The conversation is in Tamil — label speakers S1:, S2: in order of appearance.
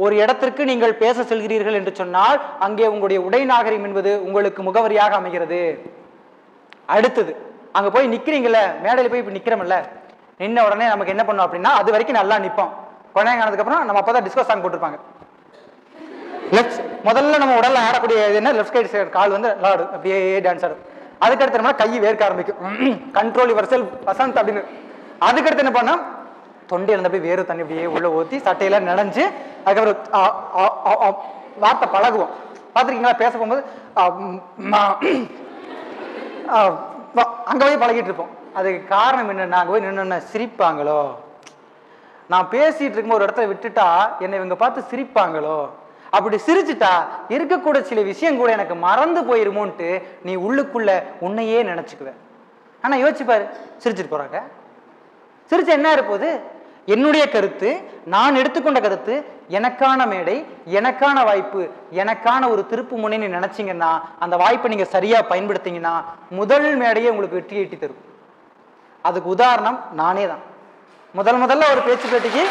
S1: ஒரு இடத்திற்கு நீங்கள் பேச செல்கிறீர்கள் என்று சொன்னால் அங்கே உங்களுடைய உடை நாகரிகம் என்பது உங்களுக்கு முகவரியாக அமைகிறது. அடுத்தது அங்க போய் நிக்கிறீங்கல்ல, மேடையில் போய் இப்ப நிக்கிறோம்ல, நின்ன உடனே நமக்கு என்ன பண்ணும் அப்படின்னா, அது வரைக்கும் நல்லா நிற்போம். கொஞ்ச நேரம் ஆனதுக்கு அப்புறம் நம்ம அப்பதான் டிஸ்கோ சாங் போட்டிருப்பாங்க. லெஃப்ட் முதல்ல நம்ம உடல்ல ஆடக்கூடிய என்ன, லெஃப்ட் சைடு கால் வந்து ஆடும், அப்படியே டான்ஸ் ஆடும். அதுக்கடுத்து நம்ம கை வேர்க்க ஆரம்பிக்கும், கண்ட்ரோல் யுவர் செல்ஃப் வசந்த் அப்படின்னு. அதுக்கடுத்து என்ன பண்ணோம், தொண்டையில இருந்து அப்படியே வேறு தண்ணி அப்படியே உள்ள ஊற்றி சட்டையெல்லாம் நனைஞ்சு அதுக்கப்புறம் வார்த்தை பழகுவோம். பார்த்துருக்கீங்களா, பேச போகும்போது அங்கே போய் பழகிட்டு இருப்போம். அதுக்கு காரணம் என்னன்னா, அங்கே போய் நின்று சிரிப்பாங்களோ, நான் பேசிட்டு இருக்கும்போது ஒரு இடத்துல விட்டுட்டா என்னை இவங்க பார்த்து சிரிப்பாங்களோ, அப்படி சிரிச்சுட்டா இருக்கக்கூட சில விஷயம் கூட எனக்கு மறந்து போயிருமோன்ட்டு நீ உள்ளுக்குள்ள உன்னையே நினைச்சுக்குவ. ஆனா யோசிச்சுப்பாரு, சிரிச்சுட்டு போறாங்க, சிரிச்ச என்ன இருப்போது? என்னுடைய கருத்து, நான் எடுத்துக்கொண்ட கருத்து, எனக்கான மேடை, எனக்கான வாய்ப்பு, எனக்கான ஒரு திருப்பு முனைன்னு நினைச்சீங்கன்னா, அந்த வாய்ப்பை நீங்க சரியா பயன்படுத்தீங்கன்னா முதல் மேடையை உங்களுக்கு வெற்றி ஈட்டி தரும். அதுக்கு உதாரணம் நானே தான். முதல்ல ஒரு பேச்சு பேட்டிக்கு